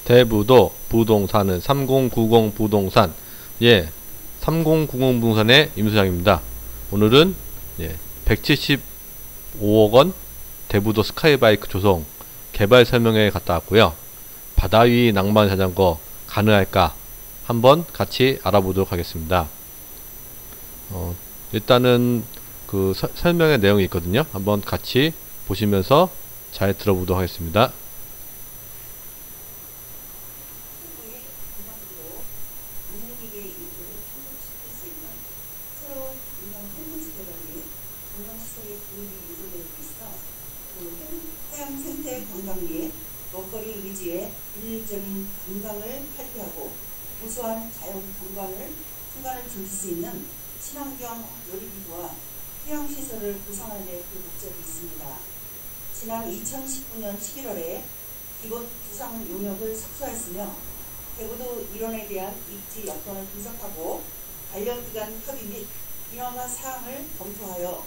대부도 부동산은 3090 부동산. 3090 부동산의 임소장입니다. 오늘은 175억원 대부도 스카이바이크 조성 개발 설명회에 갔다 왔고요. 바다위 낭만 자전거 가능할까 한번 같이 알아보도록 하겠습니다. 일단은 그 설명의 내용이 있거든요. 한번 같이 보시면서 잘 들어보도록 하겠습니다. 생태 관광 및 먹거리 위주의 일률적인 관광을 탈피하고 우수한 자연 풍광을 즐길 수 있는 친환경 놀이기구와 휴양시설을 구성하는 데 그 목적이 있습니다. 지난 2019년 11월에 기본 구상 용역을 착수하였으며 대부도 일원에 대한 입지 여건을 분석하고 관련기관 협의 및 인허가 사항을 검토하여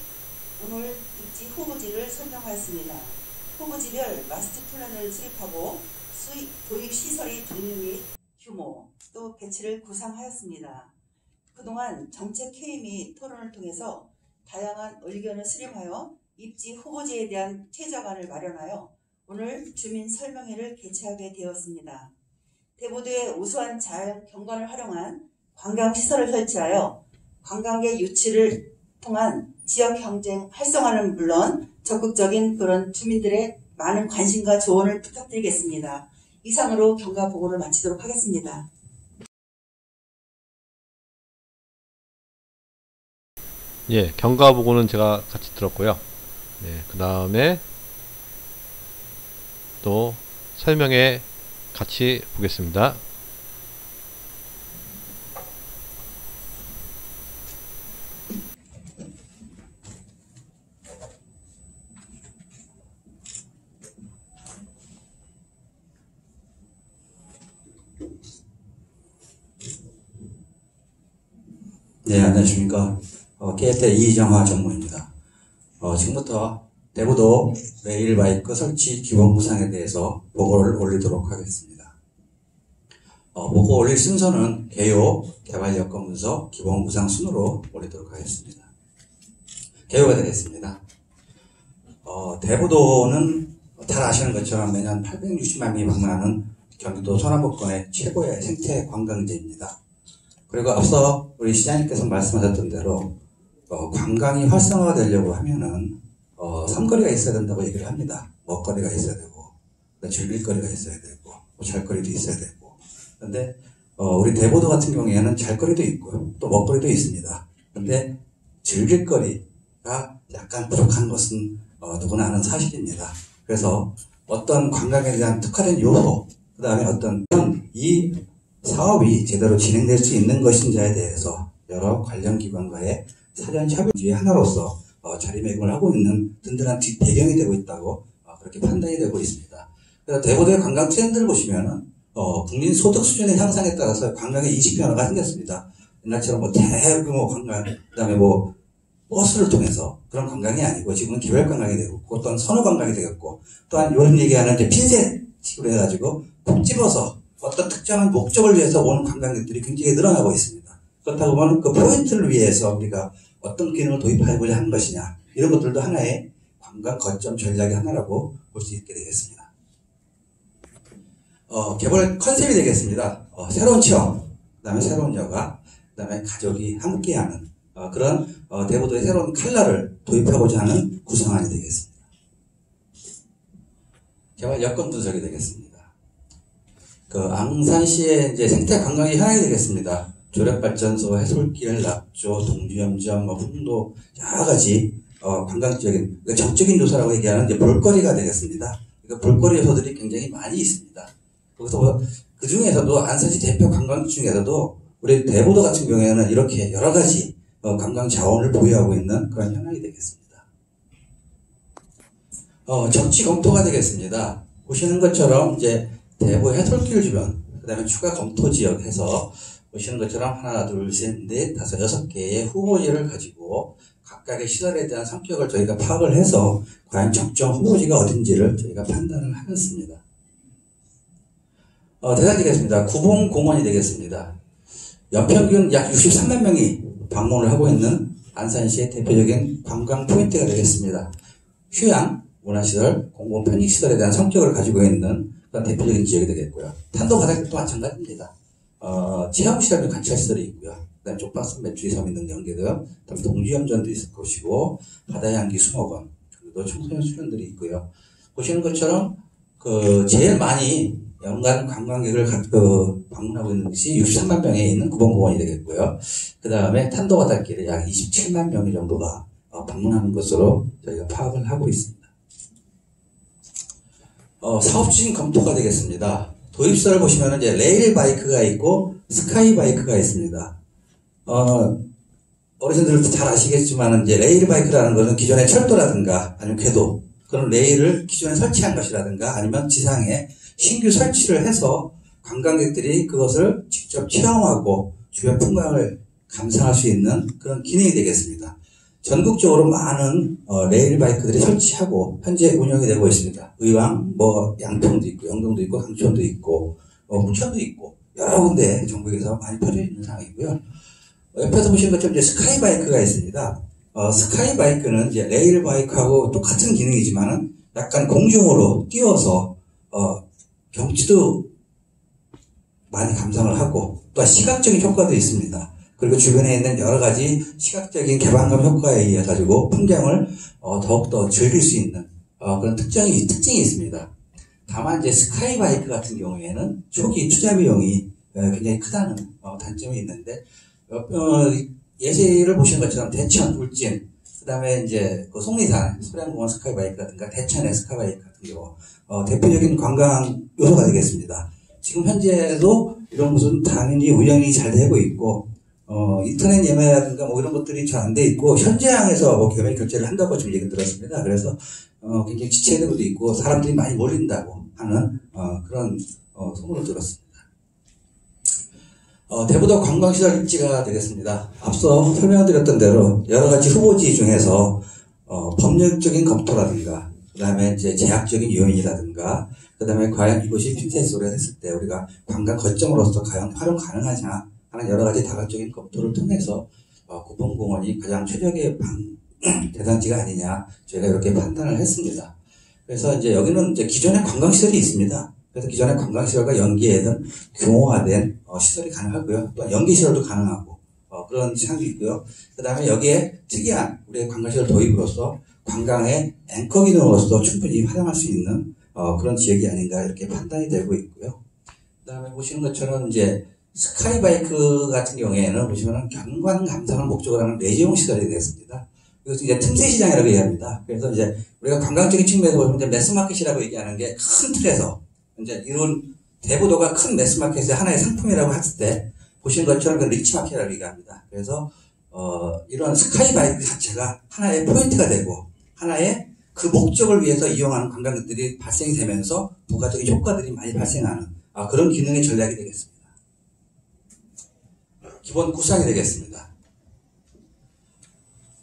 오늘 입지 후보지를 선정하였습니다. 후보지별 마스터 플랜을 수립하고 도입 시설의 종류 및 규모 또 배치를 구상하였습니다. 그동안 정책 회의 및 토론을 통해서 다양한 의견을 수렴하여 입지 후보지에 대한 최저안을 마련하여 오늘 주민 설명회를 개최하게 되었습니다. 대부도의 우수한 자연 경관을 활용한 관광시설을 설치하여 관광객 유치를 통한 지역 경쟁 활성화는 물론 적극적인 그런 주민들의 많은 관심과 조언을 부탁드리겠습니다. 이상으로 경과 보고를 마치도록 하겠습니다. 경과 보고는 제가 같이 들었고요. 그 다음에 또 설명회 같이 보겠습니다. 네, 안녕하십니까. 깨태 이정화 전무입니다. 지금부터 대부도 레일바이크 설치 기본 구상에 대해서 보고를 올리도록 하겠습니다. 보고 올릴 순서는 개요, 개발 여건 분석, 기본 구상 순으로 올리도록 하겠습니다. 개요가 되겠습니다. 대부도는 잘 아시는 것처럼 매년 860만 명이 방문하는 경기도 서남북권의 최고의 생태 관광지입니다. 그리고 앞서 우리 시장님께서 말씀하셨던 대로 관광이 활성화가 되려고 하면은 삼거리가 있어야 된다고 얘기를 합니다. 먹거리가 있어야 되고 즐길거리가 있어야 되고 잘거리도 있어야 되고. 그런데 우리 대부도 같은 경우에는 잘거리도 있고 또 먹거리도 있습니다. 그런데 즐길거리가 약간 부족한 것은 누구나 아는 사실입니다. 그래서 어떤 관광에 대한 특화된 요소, 그 다음에 어떤 이 사업이 제대로 진행될 수 있는 것인지에 대해서 여러 관련 기관과의 사전 협의의 하나로서 자리매김을 하고 있는 든든한 배경이 되고 있다고 그렇게 판단이 되고 있습니다. 그래서 대부도의 관광 트렌드를 보시면은 국민 소득 수준의 향상에 따라서 관광의 인식 변화가 생겼습니다. 옛날처럼 대규모 관광, 그다음에 버스를 통해서 그런 관광이 아니고 지금은 개별 관광이 되고 어떤 선호 관광이 되겠고 또한 요즘 얘기하는 이제 핀셋식으로 해가지고 콕 집어서 어떤 특정한 목적을 위해서 오는 관광객들이 굉장히 늘어나고 있습니다. 그렇다고 보면 그 포인트를 위해서 우리가 어떤 기능을 도입하고자 하는 것이냐, 이런 것들도 하나의 관광 거점 전략의 하나라고 볼 수 있게 되겠습니다. 개발 컨셉이 되겠습니다. 새로운 체험, 그 다음에 새로운 여가, 그 다음에 가족이 함께하는 그런 대부도의 새로운 컬러를 도입하고자 하는 구성안이 되겠습니다. 개발 여건 분석이 되겠습니다. 앙산시의 이제 생태 관광의 현황이 되겠습니다. 조력발전소, 해솔길, 낙조, 동주염전, 풍도, 여러 가지, 관광적인, 정적인 요소라고 얘기하는 이제 볼거리가 되겠습니다. 볼거리 요소들이 굉장히 많이 있습니다. 거기서 그 중에서도 안산시 대표 관광지 중에서도 우리 대부도 같은 경우에는 이렇게 여러 가지 관광 자원을 보유하고 있는 그런 현황이 되겠습니다. 정치 검토가 되겠습니다. 보시는 것처럼 이제 대부 해솔길 주변, 그 다음에 추가 검토 지역 해서 보시는 것처럼 하나, 둘, 셋, 넷, 다섯, 6개의 후보지를 가지고 각각의 시설에 대한 성격을 저희가 파악을 해서 과연 적정 후보지가 어딘지를 저희가 판단을 하였습니다. 대단지겠습니다. 구봉공원이 되겠습니다. 연평균 약 63만 명이 방문을 하고 있는 안산시의 대표적인 관광 포인트가 되겠습니다. 휴양, 문화시설, 공공 편익시설에 대한 성격을 가지고 있는 그런 대표적인 지역이 되겠고요. 탄도 바닷길도 마찬가지입니다. 체험시설도 관찰시설이 있고요. 그다음에 쪽박스 메추리 섬 있는 연계도요. 그다음에 동주염전도 있을 것이고 바다향기 수목원, 그리고 청소년 수련들이 있고요. 보시는 것처럼 제일 많이 연간 관광객을 방문하고 있는 것이 63만 명에 있는 구봉공원이 되겠고요. 그 다음에 탄도 바닷길에 약 27만 명 정도가 방문하는 것으로 저희가 파악을 하고 있습니다. 사업 추진 검토가 되겠습니다. 도입설을 보시면 이제 레일 바이크가 있고 스카이 바이크가 있습니다. 어르신들도 잘 아시겠지만 이제 레일 바이크라는 것은 기존의 철도라든가 아니면 궤도 그런 레일을 기존에 설치한 것이라든가 아니면 지상에 신규 설치를 해서 관광객들이 그것을 직접 체험하고 주변 풍광을 감상할 수 있는 그런 기능이 되겠습니다. 전국적으로 많은 레일 바이크들이 설치하고 현재 운영이 되고 있습니다. 의왕, 양평도 있고, 영동도 있고, 강촌도 있고, 부천도 있고, 여러 군데 전국에서 많이 퍼져 있는 상황이고요. 옆에서 보시는 것처럼 이제 스카이 바이크가 있습니다. 스카이 바이크는 이제 레일 바이크하고 똑같은 기능이지만은 약간 공중으로 띄워서 경치도 많이 감상을 하고 또 시각적인 효과도 있습니다. 그리고 주변에 있는 여러 가지 시각적인 개방감 효과에 의해 가지고 풍경을 더욱더 즐길 수 있는 그런 특징이 있습니다. 다만 이제 스카이 바이크 같은 경우에는 초기 투자 비용이 굉장히 크다는 단점이 있는데 예시를 보시는 것처럼 대천, 울진, 그 다음에 이제 속리산, 소량공원 스카이 바이크라든가 대천의 스카이 바이크 같은 경우 대표적인 관광 요소가 되겠습니다. 지금 현재도 이런 것은 당연히 운영이 잘 되고 있고 인터넷 예매라든가 이런 것들이 잘 안 돼 있고 현장에서 예매 결제를 한다고 지금 얘기 들었습니다. 그래서 굉장히 지체되는 것도 있고 사람들이 많이 몰린다고 하는 그런 소문을 들었습니다. 대부도 관광시설 입지가 되겠습니다. 앞서 설명드렸던 대로 여러 가지 후보지 중에서 법률적인 검토라든가 그 다음에 이제 제약적인 요인이라든가 그 다음에 과연 이곳이 핀셋으로 했을 때 우리가 관광 거점으로서 과연 활용 가능하냐 하는 여러 가지 다각적인 검토를 통해서 구봉공원이 가장 최적의 대단지가 아니냐 저희가 이렇게 판단을 했습니다. 그래서 이제 여기는 이제 기존의 관광시설이 있습니다. 그래서 기존의 관광시설과 연계된 규모화된 시설이 가능하고요. 또 연계시설도 가능하고 그런 상황도 있고요. 그 다음에 여기에 특이한 우리의 관광시설 도입으로서 관광의 앵커 기능으로서 충분히 활용할 수 있는 그런 지역이 아닌가 이렇게 판단이 되고 있고요. 그 다음에 보시는 것처럼 이제 스카이바이크 같은 경우에는 보시면 경관 감상을 목적으로 하는 레저용 시설이 되겠습니다. 이것은 이제 틈새 시장이라고 얘기합니다. 그래서 이제 우리가 관광적인 측면에서 보면 이제 매스마켓이라고 얘기하는 게 큰 틀에서 이제 이런 대부도가 큰 매스마켓의 하나의 상품이라고 했을 때 보시는 것처럼 그 리치마켓이라고 얘기합니다. 그래서 이런 스카이바이크 자체가 하나의 포인트가 되고 하나의 그 목적을 위해서 이용하는 관광객들이 발생이 되면서 부가적인 효과들이 많이 발생하는 그런 기능의 전략이 되겠습니다. 기본 구상이 되겠습니다.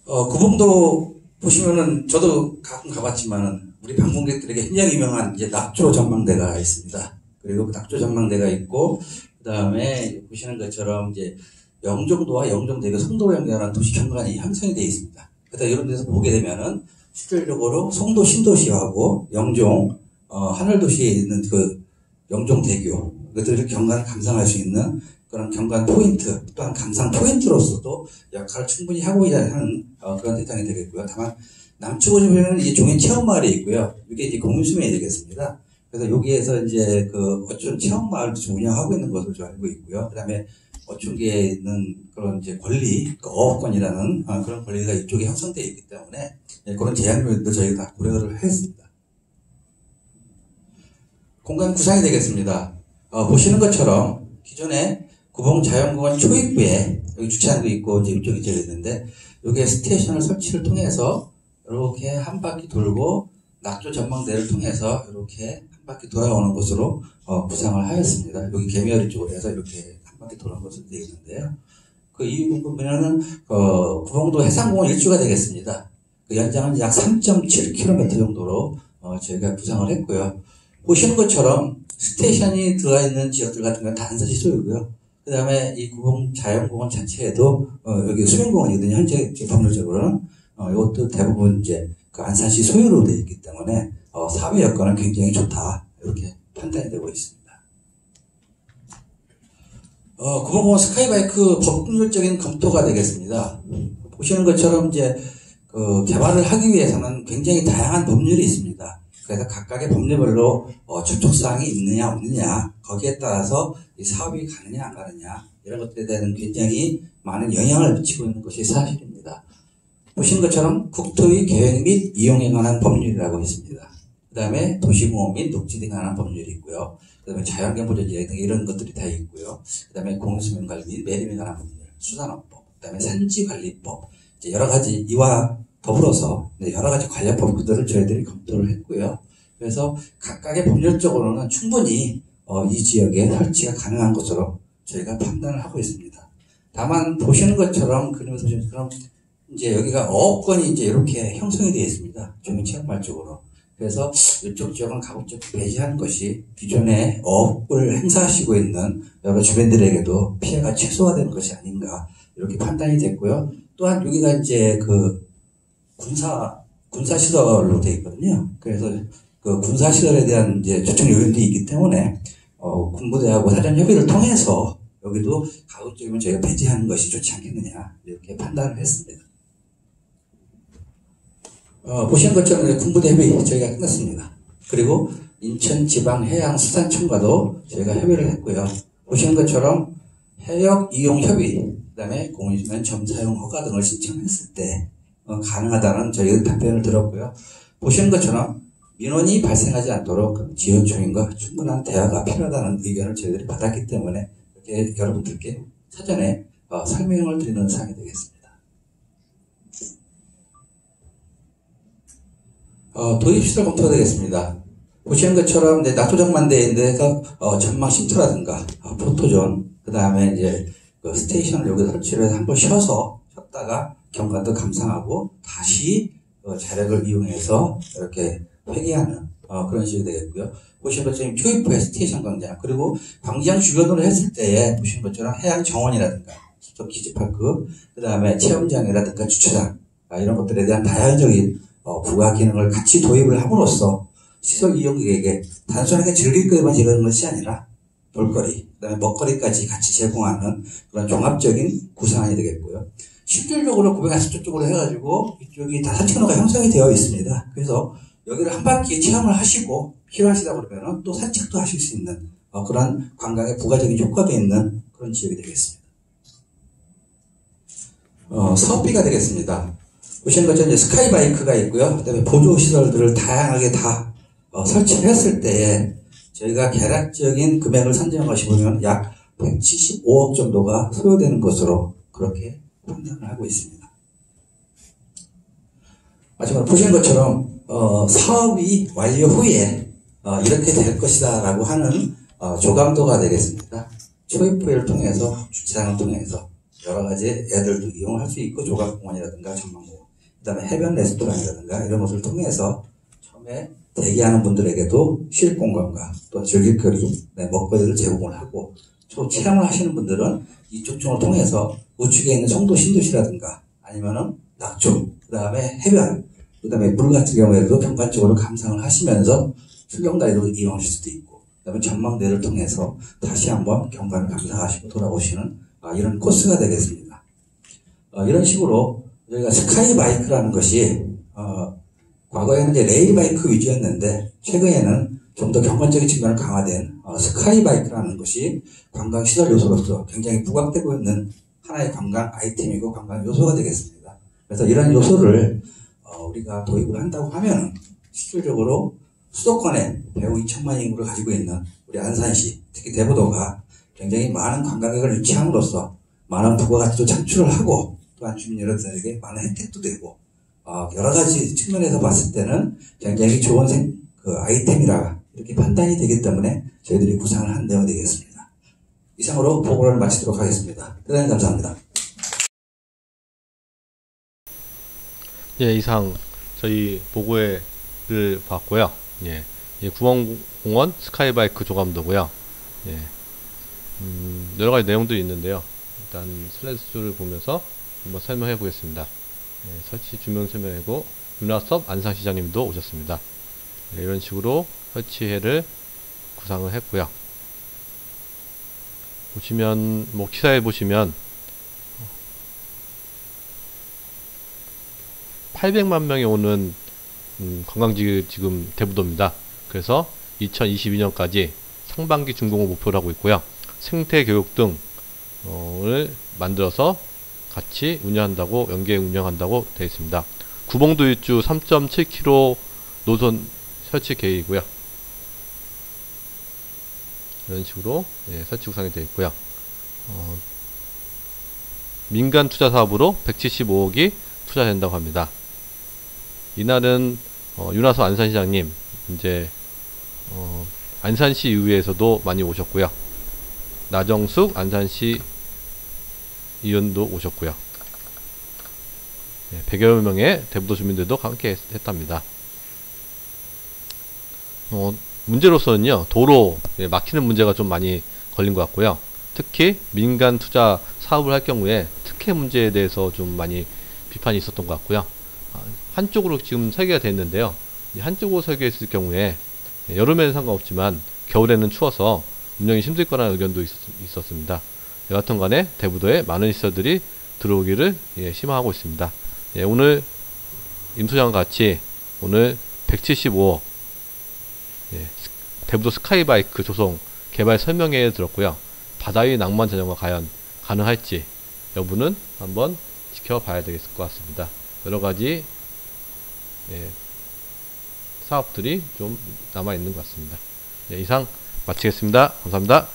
구봉도 보시면은 저도 가끔 가봤지만은 우리 방문객들에게 굉장히 유명한 이제 낙조 전망대가 있습니다. 그리고 그 낙조 전망대가 있고 그 다음에 보시는 것처럼 이제 영종도와 영종대교 송도를 연결하는 도시 경관이 형성이 되어 있습니다. 그래서 이런 데서 보게 되면은 실질적으로 송도 신도시하고 영종 하늘도시에 있는 그 영종대교 그것들을 경관을 감상할 수 있는 그런 경관 포인트 또한 감상 포인트로서도 역할을 충분히 하고 있는 그런 대상이 되겠고요. 다만 남쪽으로 보면 이제 종현 체험마을이 있고요. 이게 이제 공유수면이 되겠습니다. 그래서 여기에서 이제 그 어촌 체험마을도 좀 운영하고 있는 것으로 좀 알고 있고요. 그 다음에 어촌계에 있는 그런 이제 권리, 그 어업권이라는 그런 권리가 이쪽에 형성되어 있기 때문에 그런 제약률도 저희가 다 고려를 했습니다. 공간 구상이 되겠습니다. 보시는 것처럼 기존에 구봉자연공원 초입부에 여기 주차장도 있고 이제 이쪽이 되어 있는데 여기에 스테이션을 설치를 통해서 이렇게 한 바퀴 돌고 낙조 전망대를 통해서 이렇게 한 바퀴 돌아오는 것으로 구상을 하였습니다. 여기 개미어리 쪽으로 해서 이렇게 한 바퀴 도는 것으로 되어 있는데요. 그 이유 보면은 구봉도 해상공원 일주가 되겠습니다. 그 연장은 약 3.7km 정도로 저희가 구상을 했고요. 보시는 것처럼 스테이션이 들어가 있는 지역들 같은 경우는 다 안산시 소유고요. 그 다음에 이 자연공원 자체에도 여기 수변공원이거든요. 현재 법률적으로는 이것도 대부분 이제 그 안산시 소유로 되어 있기 때문에 사회 여건은 굉장히 좋다 이렇게 판단이 되고 있습니다. 구봉공원 스카이바이크 법률적인 검토가 되겠습니다. 보시는 것처럼 이제 그 개발을 하기 위해서는 굉장히 다양한 법률이 있습니다. 그래서 각각의 법률별로 접촉사항이 있느냐 없느냐 거기에 따라서 이 사업이 가느냐 안 가느냐 이런 것들에 대한 굉장히 많은 영향을 미치고 있는 것이 사실입니다. 보시는 것처럼 국토의 계획 및 이용에 관한 법률이라고 있습니다. 그 다음에 도시공원 및 녹지 등에 관한 법률이 있고요. 그 다음에 자연경 보존지역 등 이런 것들이 다 있고요. 그 다음에 공수면관리 및 매립에 관한 법률, 수산업법, 그 다음에 산지관리법 이제 여러 가지 이와 더불어서 여러 가지 관련 법들을 저희들이 검토를 했고요. 그래서 각각의 법률적으로는 충분히 이 지역에 설치가 가능한 것으로 저희가 판단을 하고 있습니다. 다만 보시는 것처럼 그림에서 보시는 것처럼 이제 여기가 어업권이 이제 이렇게 형성이 되어 있습니다. 주민체육말 쪽으로. 그래서 이쪽 지역은 가급적 배제하는 것이 기존에 어업을 행사하시고 있는 여러 주민들에게도 피해가 최소화되는 것이 아닌가 이렇게 판단이 됐고요. 또한 여기가 이제 그 군사시설로 되어 있거든요. 그래서 그 군사시설에 대한 이제 초청 요인도 있기 때문에, 군부대하고 사전 협의를 통해서 여기도 가급적이면 저희가 배제하는 것이 좋지 않겠느냐, 이렇게 판단을 했습니다. 보시는 것처럼 군부대 협의 저희가 끝났습니다. 그리고 인천지방해양수산청과도 저희가 협의를 했고요. 보시는 것처럼 해역 이용 협의, 그 다음에 공유지면 점사용 허가 등을 신청했을 때, 가능하다는 저희 답변을 들었고요. 보시는 것처럼 민원이 발생하지 않도록 지역주민과 충분한 대화가 필요하다는 의견을 저희들이 받았기 때문에 이렇게 여러분들께 사전에 설명을 드리는 사항이 되겠습니다. 도입시설 검토가 되겠습니다. 보시는 것처럼 낙조정만 되어 있는 데서 전망 쉼터라든가 포토존, 그 다음에 이제 그 스테이션을 여기 설치를 해서 한번 쉬었다가 경관도 감상하고 다시 자력을 이용해서 이렇게 회귀하는 그런 식이 되겠고요. 보시는 것처럼 초입부의 스테이션 광장, 그리고 광장 주변으로 했을 때에 보시는 것처럼 해양 정원이라든가 수적 기지파크, 그 다음에 체험장이라든가 주차장 이런 것들에 대한 다양적인 부가 기능을 같이 도입을 함으로써 시설 이용객에게 단순하게 즐길 것만 제공하는 것이 아니라 볼거리, 그 다음에 먹거리까지 같이 제공하는 그런 종합적인 구상이 되겠고요. 실질적으로 940조 쪽으로 해가지고 이쪽이 다 산책로가 형성이 되어 있습니다. 그래서 여기를 한 바퀴 체험을 하시고 필요하시다 그러면 또 산책도 하실 수 있는 그런 관광의 부가적인 효과가 있는 그런 지역이 되겠습니다. 사업비가 되겠습니다. 보시는 것처럼 이제 스카이바이크가 있고요. 그 다음에 보조시설들을 다양하게 다 설치를 했을 때에 저희가 계략적인 금액을 산정하시 보면 약 175억 정도가 소요되는 것으로 그렇게 판단을 하고 있습니다. 마지막으로 보시는 것처럼 사업이 완료 후에 이렇게 될 것이다 라고 하는 조감도가 되겠습니다. 초입부를 통해서 주차장을 통해서 여러 가지 애들도 이용할 수 있고 조각공원이라든가 전망공원, 그 다음에 해변 레스토랑이라든가 이런 것을 통해서 처음에 대기하는 분들에게도 쉴 공간과 또 즐길거리, 먹거리를 제공을 하고 또 체험을 하시는 분들은 이쪽 쪽을 통해서 우측에 있는 송도 신도시라든가 아니면은 낙조, 그 다음에 해변, 그 다음에 물 같은 경우에도 경관적으로 감상을 하시면서 출렁다리로 이용하실 수도 있고, 그 다음에 전망대를 통해서 다시 한번 경관을 감상하시고 돌아오시는 이런 코스가 되겠습니다. 이런 식으로 저희가 스카이바이크라는 것이 과거에는 이제 레일바이크 위주였는데 최근에는 좀 더 경관적인 측면을 강화된 스카이바이크라는 것이 관광시설 요소로서 굉장히 부각되고 있는 하나의 관광 아이템이고 관광 요소가 되겠습니다. 그래서 이런 요소를 우리가 도입을 한다고 하면 실질적으로 수도권에 배우 2천만 인구를 가지고 있는 우리 안산시, 특히 대부도가 굉장히 많은 관광객을 유치함으로써 많은 부가가치도 창출을 하고 또한 주민 여러분들에게 많은 혜택도 되고 여러 가지 측면에서 봤을 때는 굉장히 좋은 아이템이라 이렇게 판단이 되기 때문에 저희들이 구상을 한 내용이 되겠습니다. 이상으로 보고를 마치도록 하겠습니다. 대단히 감사합니다. 예, 이상 저희 보고회를 봤고요. 예, 예, 구멍공원 스카이바이크 조감도고요. 예, 여러가지 내용들이 있는데요. 일단 슬라이드를 보면서 한번 설명해 보겠습니다. 예, 설치 주명 설명하고 윤하섭 안상시장님도 오셨습니다. 예, 이런 식으로 설치회를 구상을 했고요. 보시면 뭐 기사에 보시면 800만 명이 오는 관광지 지금 대부도입니다. 그래서 2022년까지 상반기 준공을 목표로 하고 있고요. 생태 교육 등을 만들어서 같이 운영한다고, 연계 운영한다고 되어 있습니다. 구봉도 일주 3.7km 노선 설치 계획이고요. 이런 식으로 예, 설치 구상이 되어 있고요. 민간 투자 사업으로 175억이 투자된다고 합니다. 이날은 윤하섭 안산시장님, 이제 안산시 의회에서도 많이 오셨고요. 나정숙 안산시 의원도 오셨고요. 예, 100여 명의 대부도 주민들도 함께 했답니다. 문제로서는요, 도로 막히는 문제가 좀 많이 걸린 것 같고요. 특히 민간 투자 사업을 할 경우에 특혜 문제에 대해서 좀 많이 비판이 있었던 것 같고요. 한쪽으로 지금 설계가 됐는데요. 한쪽으로 설계했을 경우에 여름에는 상관없지만 겨울에는 추워서 운영이 힘들 거라는 의견도 있었습니다. 여하튼 간에 대부도에 많은 시설들이 들어오기를 희망하고 있습니다. 예, 오늘 임소장과 같이 오늘 175억 예, 대부도 스카이바이크 조성 개발 설명회에 들었고요. 바다 위 낭만 자전거 과연 가능할지 여부는 한번 지켜봐야 되겠을 것 같습니다. 여러가지 예, 사업들이 좀 남아있는 것 같습니다. 예, 이상 마치겠습니다. 감사합니다.